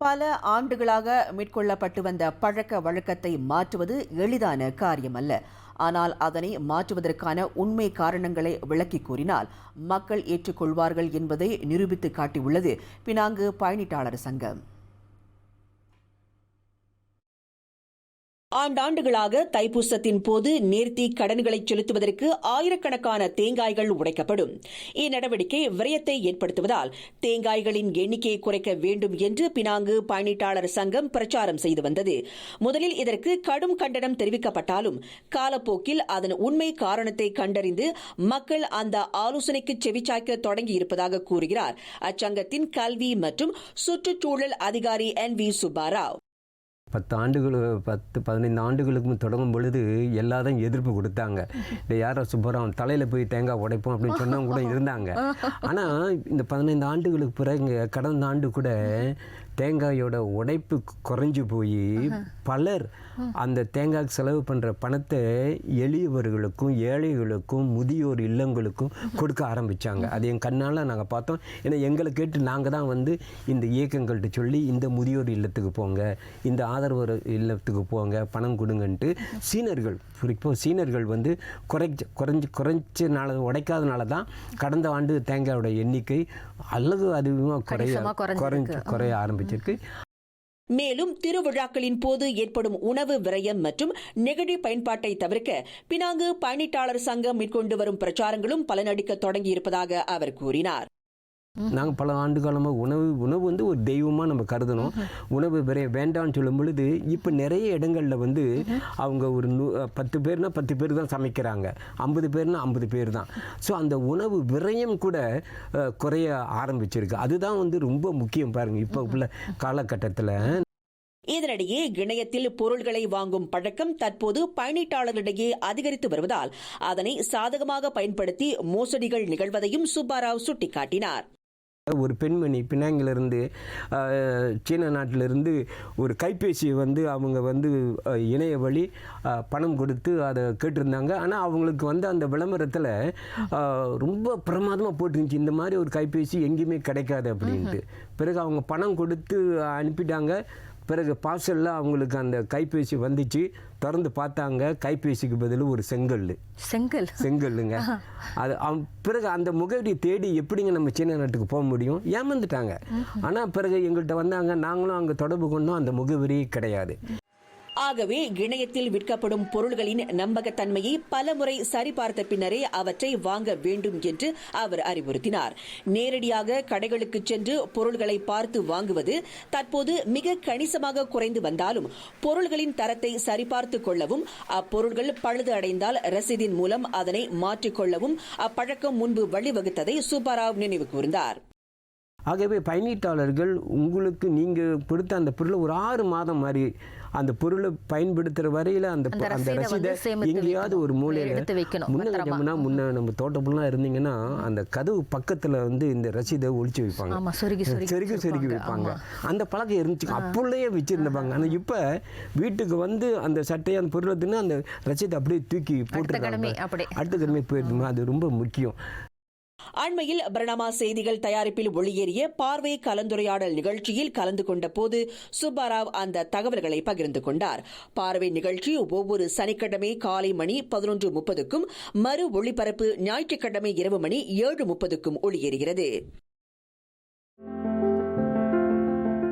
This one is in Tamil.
பல ஆண்டுகளாக மேற்கொள்ளப்பட்டு வந்த பழக்க வழக்கத்தை மாற்றுவது எளிதான காரியமல்ல. ஆனால் அதனை மாற்றுவதற்கான உண்மை காரணங்களை விளக்கி கூறினால் மக்கள் ஏற்றுக்கொள்வார்கள் என்பதை நிரூபித்து காட்டியுள்ளது பினாங்கு பயணிட்டாளர் சங்கம். ஆண்டாண்டுகளாக தைப்பூசத்தின் போது நேர்த்தி கடன்களை செலுத்துவதற்கு ஆயிரக்கணக்கான தேங்காய்கள் உடைக்கப்படும். இந்நடவடிக்கை விரயத்தை ஏற்படுத்துவதால் தேங்காய்களின் எண்ணிக்கையை குறைக்க வேண்டும் என்று பினாங்கு பயணிட்டாளர் சங்கம் பிரச்சாரம் செய்து வந்தது. முதலில் இதற்கு கடும் கண்டனம் தெரிவிக்கப்பட்டாலும் காலப்போக்கில் அதன் உண்மை காரணத்தை கண்டறிந்து மக்கள் அந்த ஆலோசனைக்கு செவிச்சாய்க்க தொடங்கியிருப்பதாக கூறுகிறார் அச்சங்கத்தின் கல்வி மற்றும் சுற்றுச்சூழல் அதிகாரி NV சுப்பாராவ். 15 ஆண்டுகளுக்கு தொடங்கும் பொழுது எல்லாரும் எதிர்ப்பு கொடுத்தாங்க. இந்த யாரோ சுப்பராவ் தலையில் போய் தேங்காய் உடைப்போம் அப்படின்னு சொன்னவங்க கூட இருந்தாங்க. ஆனால் இந்த 15 ஆண்டுகளுக்கு பிறகு கடந்த ஆண்டு கூட தேங்காயோட உடைப்பு குறைஞ்சு போய் பலர் அந்த தேங்காய்க்கு செலவு பண்ணுற பணத்தை எளியவர்களுக்கும் ஏழைகளுக்கும் முதியோர் இல்லங்களுக்கும் கொடுக்க ஆரம்பித்தாங்க. அது என் கண்ணால் நாங்கள் பார்த்தோம். ஏன்னா எங்களை கேட்டு நாங்கள் தான் இந்த இயக்கங்கள்கிட்ட சொல்லி இந்த முதியோர் இல்லத்துக்கு போங்க, இந்த ஆதரவு இல்லத்துக்கு போங்க, பணம் கொடுங்கன்ட்டு சீனர்கள் குறிப்பாக சீனர்கள் குறைஞ்சனால உடைக்காதனால தான் கடந்த ஆண்டு தேங்காயோட எண்ணிக்கை அல்லது அதிகமாக குறைய ஆரம்பிச்சிருக்கு. மேலும் திருவிழாக்களின் போது ஏற்படும் உணவு விரயம் மற்றும் நெகிழி பயன்பாட்டை தவிர்க்க பினாங்கு பயணிட்டாளர் சங்கம் மேற்கொண்டு வரும் பிரச்சாரங்களும் பலனளிக்க தொடங்கியிருப்பதாக அவர் கூறினார். நாங்கள் பல ஆண்டு காலமாக உணவு ஒரு தெய்வமாக நம்ம கருதணும். உணவு வேண்டாம்னு சொல்லும் பொழுது இப்போ நிறைய இடங்களில் அவங்க ஒரு 10 பேர்னா 10 பேர் தான் சமைக்கிறாங்க, 50 பேர்னா 50 பேர் தான். ஸோ அந்த உணவு விரயம் கூட குறைய ஆரம்பிச்சிருக்கு. அதுதான் ரொம்ப முக்கியம் பாருங்கள் இப்போ உள்ள காலகட்டத்தில். இதனிடையே இணையத்தில் பொருள்களை வாங்கும் பழக்கம் தற்போது பயணிட்டாளர்களிடையே அதிகரித்து வருவதால் அதனை சாதகமாக பயன்படுத்தி மோசடிகள் நிகழ்வதையும் சுப்பாராவ் சுட்டிக்காட்டினார். ஒரு பெண்மணி பினாங்கிலிருந்து சீன நாட்டிலிருந்து ஒரு கைபேசியை அவங்க இணைய வழி பணம் கொடுத்து அதை கேட்டிருந்தாங்க. ஆனால் அவங்களுக்கு அந்த விளம்பரத்தில் ரொம்ப பிரமாதமாக போட்டுருந்துச்சு, இந்த மாதிரி ஒரு கைபேசி எங்கேயுமே கிடைக்காது அப்படின்ட்டு. பிறகு அவங்க பணம் கொடுத்து அனுப்பிட்டாங்க. பிறகு பார்சலில் அவங்களுக்கு அந்த கைபேசி வந்துச்சு. திறந்து பார்த்தாங்க, கைபேசிக்கு பதில் ஒரு செங்கல்லுங்க. அது பிறகு அந்த முகவரியை தேடி எப்படிங்க நம்ம சீன நாட்டுக்கு போக முடியும்? ஏமாந்துட்டாங்க. ஆனால் பிறகு எங்கள்கிட்ட வந்தாங்க, நாங்களும் அங்கே தொடர்பு கொண்டோம், அந்த முகவரியே கிடையாது. ஆகவே இணையத்தில் விற்கப்படும் பொருள்களின் நம்பகத்தன்மையை பலமுறை சரிபார்த்த பின்னரே அவற்றை வாங்க வேண்டும் என்று அவர் அறிவுறுத்தினார். நேரடியாக கடைகளுக்கு சென்று பொருள்களை பார்த்து வாங்குவது தற்போது மிக கணிசமாக குறைந்து வந்தாலும் பொருள்களின் தரத்தை சரிபார்த்துக் கொள்ளவும் அப்பொருள்கள் பழுது அடைந்தால் ரசீதின் மூலம் அதனை மாற்றிக்கொள்ளவும் அப்பழக்கம் முன்பு வழிவகுத்ததை சுப்பாராவ் நினைவு கூர்ந்தார். ஆகவே பயணீட்டாளர்கள் உங்களுக்கு நீங்கள் கொடுத்த அந்த பொருளை ஒரு 6 மாதம் மாதிரி அந்த பொருளை பயன்படுத்துகிற வரையில் அந்த ரசீதை எங்கேயாவது ஒரு மூலையில் முன்ன நம்ம தோட்டப்பெல்லாம் இருந்தீங்கன்னா அந்த கதவு பக்கத்தில் இந்த ரசீதை ஒழிச்சு வைப்பாங்க, செருகி வைப்பாங்க. அந்த பழக்கம் இருந்துச்சு, அப்போலையே வச்சுருந்தாங்க. ஆனால் இப்போ வீட்டுக்கு அந்த சட்டையை அந்த பொருளை தின்னு அந்த ரசீதை அப்படியே தூக்கி போட்டுருக்காங்க, அடுத்த கிழமை போயிடுமா. அது ரொம்ப முக்கியம். அண்மையில் பரணாமா செய்திகள் தயாரிப்பில் ஒளியேறிய பார்வை கலந்துரையாடல் நிகழ்ச்சியில் கலந்து கொண்ட போது சுப்பாராவ் அந்த தகவல்களை பகிர்ந்து கொண்டார். பார்வை நிகழ்ச்சி ஒவ்வொரு சனிக்கிழமை காலை மணி 11:30க்கும் மறு ஒளிபரப்பு ஞாயிற்றுக்கிழமை இரவு மணி 7:30க்கும் ஒளியேறுகிறது.